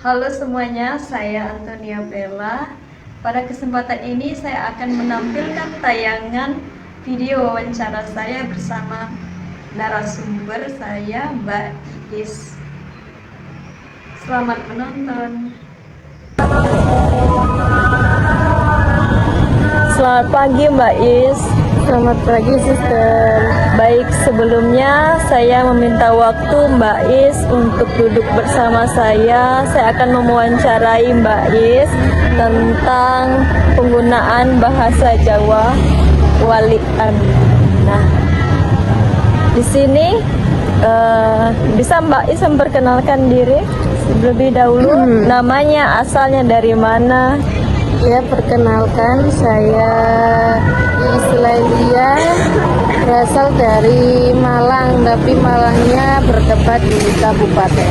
Halo semuanya, saya Antonia Bella. Pada kesempatan ini saya akan menampilkan tayangan video wawancara saya bersama narasumber saya, Mbak Is. Selamat menonton. Selamat pagi Mbak Is. Selamat pagi, Sister. Baik, sebelumnya saya meminta waktu Mbak Is untuk duduk bersama saya. Saya akan mewawancarai Mbak Is tentang penggunaan bahasa Jawa walian. Nah, di sini bisa Mbak Is memperkenalkan diri terlebih dahulu, namanya, asalnya dari mana? Ya, perkenalkan, saya Islandia, berasal dari Malang, tapi Malangnya bertempat di kabupaten.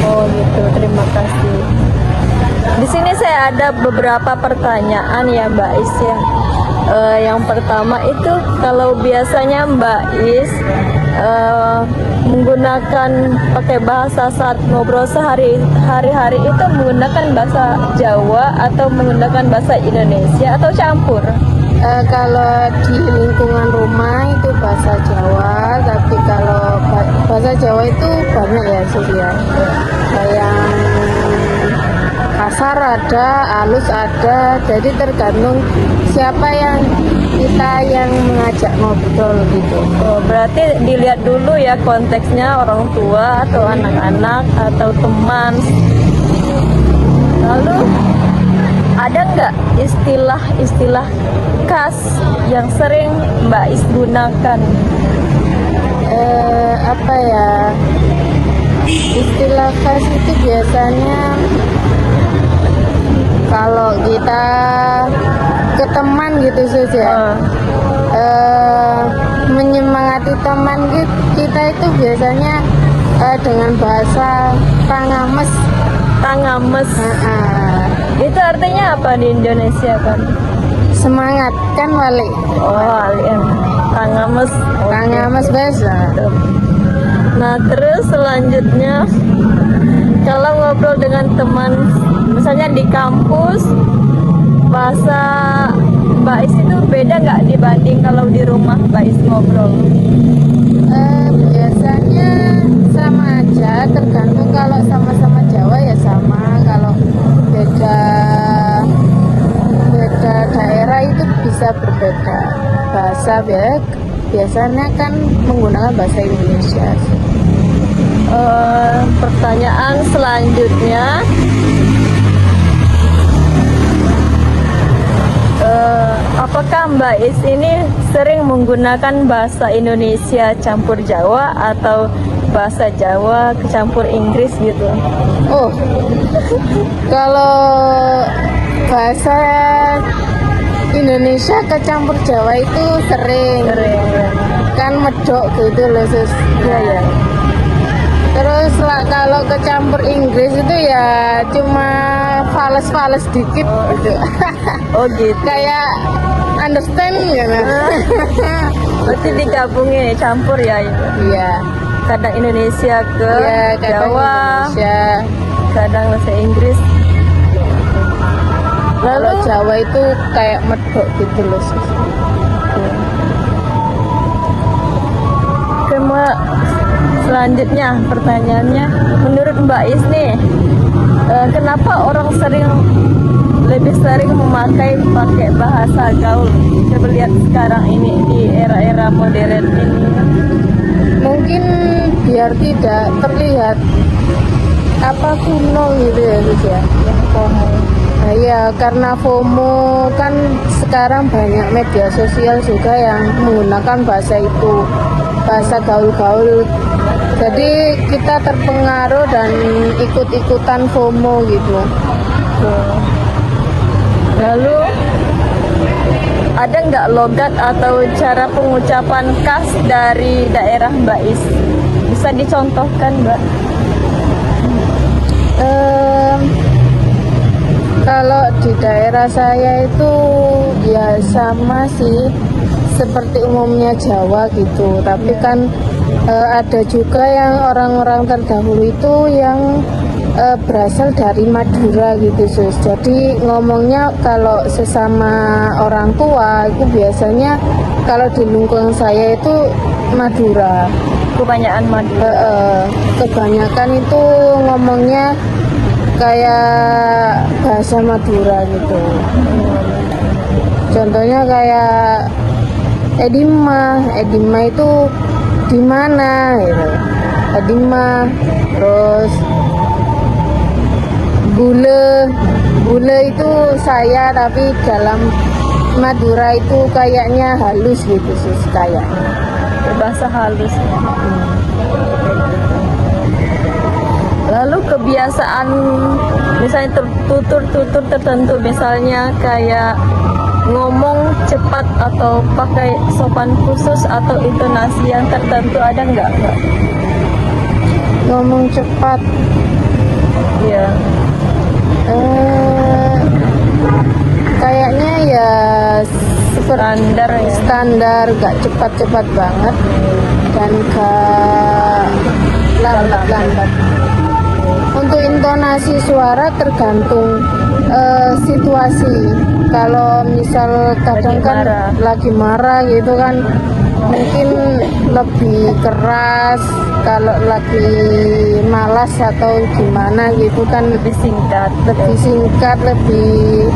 Oh gitu, terima kasih. Di sini saya ada beberapa pertanyaan ya Mbak Is ya. Yang pertama itu, kalau biasanya Mbak Is menggunakan pakai bahasa saat ngobrol sehari-hari itu menggunakan bahasa Jawa atau menggunakan bahasa Indonesia atau campur? Kalau di lingkungan rumah itu bahasa Jawa, tapi kalau bahasa Jawa itu banyak ya, Sis ya. Yang kasar ada, halus ada, jadi tergantung siapa yang mengajak ngobrol gitu. Oh, berarti dilihat dulu ya konteksnya, orang tua atau anak-anak atau teman. Lalu ada nggak istilah-istilah khas yang sering Mbak Is gunakan? Apa ya, istilah khas itu biasanya kalau kita ke teman gitu saja, menyemangati teman kita itu biasanya dengan bahasa tangames. Tangames. Itu artinya apa di Indonesia kan? Semangat kan, wali. Oh, alien. Tangames. Tangames bahasa. Nah, terus selanjutnya kalau ngobrol dengan teman, misalnya di kampus, bahasa Mbak Is itu beda nggak dibanding kalau di rumah Mbak Is ngobrol? Biasanya sama aja, tergantung. Kalau sama-sama Jawa ya sama, kalau beda daerah itu bisa berbeda bahasa. Biasanya kan menggunakan bahasa Indonesia. Pertanyaan selanjutnya, apakah Mbak Is ini sering menggunakan bahasa Indonesia campur Jawa atau bahasa Jawa kecampur Inggris gitu? Oh, kalau bahasa Indonesia kecampur Jawa itu sering Ya. kan, medok gitu loh, Sus. Ya. Terus kalau kecampur Inggris itu ya cuma fales-fales dikit gitu. Oh gitu. Kayak understand gitu. Berarti digabungin campur ya itu. Iya. Kadang Indonesia ke Iya, kadang Jawa, Indonesia. kadang bahasa Inggris. Kalau Lalu Jawa itu kayak medok gitu loh, Sus. selanjutnya pertanyaannya, menurut Mbak Is nih, kenapa orang lebih sering pakai bahasa gaul? Coba lihat sekarang ini di era-era modern ini. Mungkin biar tidak terlihat kuno gitu ya, Sus ya. Nah, ya, karena FOMO kan sekarang banyak media sosial juga yang menggunakan bahasa itu, bahasa gaul-gaul. Jadi kita terpengaruh dan ikut-ikutan FOMO gitu. Lalu ada nggak logat atau cara pengucapan khas dari daerah Mbak Is? Bisa dicontohkan, Mbak? Kalau di daerah saya itu ya sama sih, seperti umumnya Jawa gitu. Tapi kan ada juga yang orang-orang terdahulu itu yang berasal dari Madura gitu sus. Jadi ngomongnya kalau sesama orang tua itu biasanya kalau di lingkungan saya itu Madura. Kebanyakan Madura. Kebanyakan itu ngomongnya kayak bahasa Madura gitu. Contohnya kayak Edima itu di mana gitu. Edima, terus bule itu saya, tapi dalam Madura itu kayaknya halus gitu sih kayak Bahasa halus. Lalu kebiasaan misalnya tutur tertentu, misalnya kayak ngomong cepat atau pakai sopan khusus atau intonasi yang tertentu, ada nggak Mbak? ngomong cepat. Iya. Kayaknya ya Standar ya. standar, gak cepat-cepat banget dan gak lambat-lambat. Untuk intonasi suara tergantung situasi. Kalau misal kadang kan lagi marah gitu kan mungkin lebih keras, kalau lagi malas atau gimana gitu kan Lebih singkat. lebih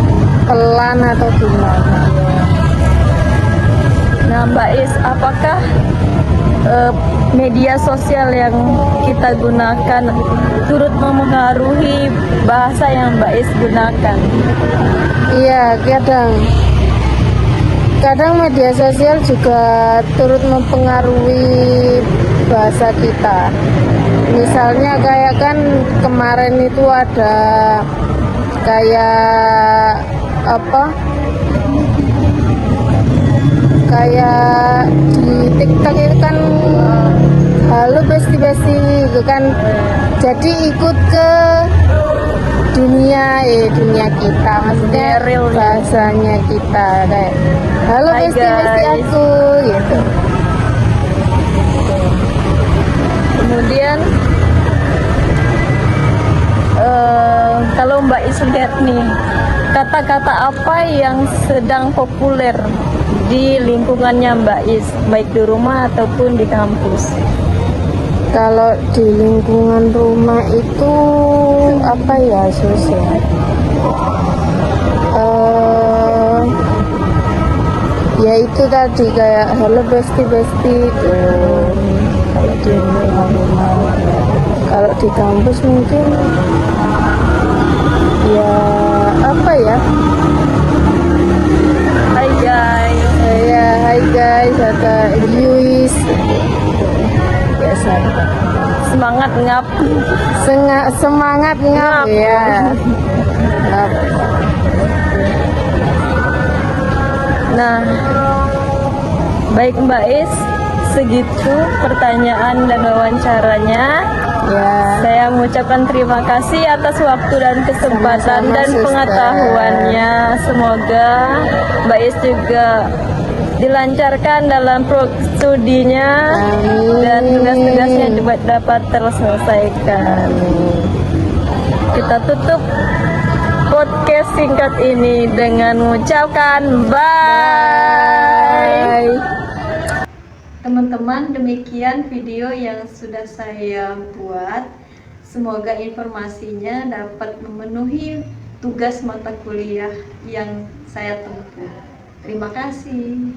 pelan atau gimana. Nah Mbak Is, apakah media sosial yang kita gunakan turut mempengaruhi bahasa yang Mbak Is gunakan? Iya, kadang media sosial juga turut mempengaruhi bahasa kita. Misalnya kayak kan kemarin itu ada kayak apa? Kayak di TikTok itu kan halo besti gitu kan. Jadi ikut ke dunia kita, maksudnya Real bahasanya kita kayak halo Hai, besti guys. aku gitu. Kemudian kalau Mbak Is lihat nih, kata-kata apa yang sedang populer di lingkungannya Mbak Is, baik di rumah ataupun di kampus? Kalau di lingkungan rumah itu apa ya sus ya? Ya itu tadi kayak halo besti itu. Kalau di rumah, kalau di kampus mungkin ya apa ya? Hai guys. Ya hai guys, ada Yuis biasa. Semangat ngap. Semangat ngap ya. Ngap. Nah, baik Mbak Is, segitu pertanyaan dan wawancaranya. Ya. Saya mengucapkan terima kasih atas waktu dan kesempatan Sama-sama, dan Sister. pengetahuannya. Semoga Mbak Is juga dilancarkan dalam studinya. Amin. Dan tugas-tugasnya juga dapat terselesaikan. Kita tutup podcast singkat ini dengan mengucapkan bye. Teman-teman, demikian video yang sudah saya buat. Semoga informasinya dapat memenuhi tugas mata kuliah yang saya tempuh. Terima kasih.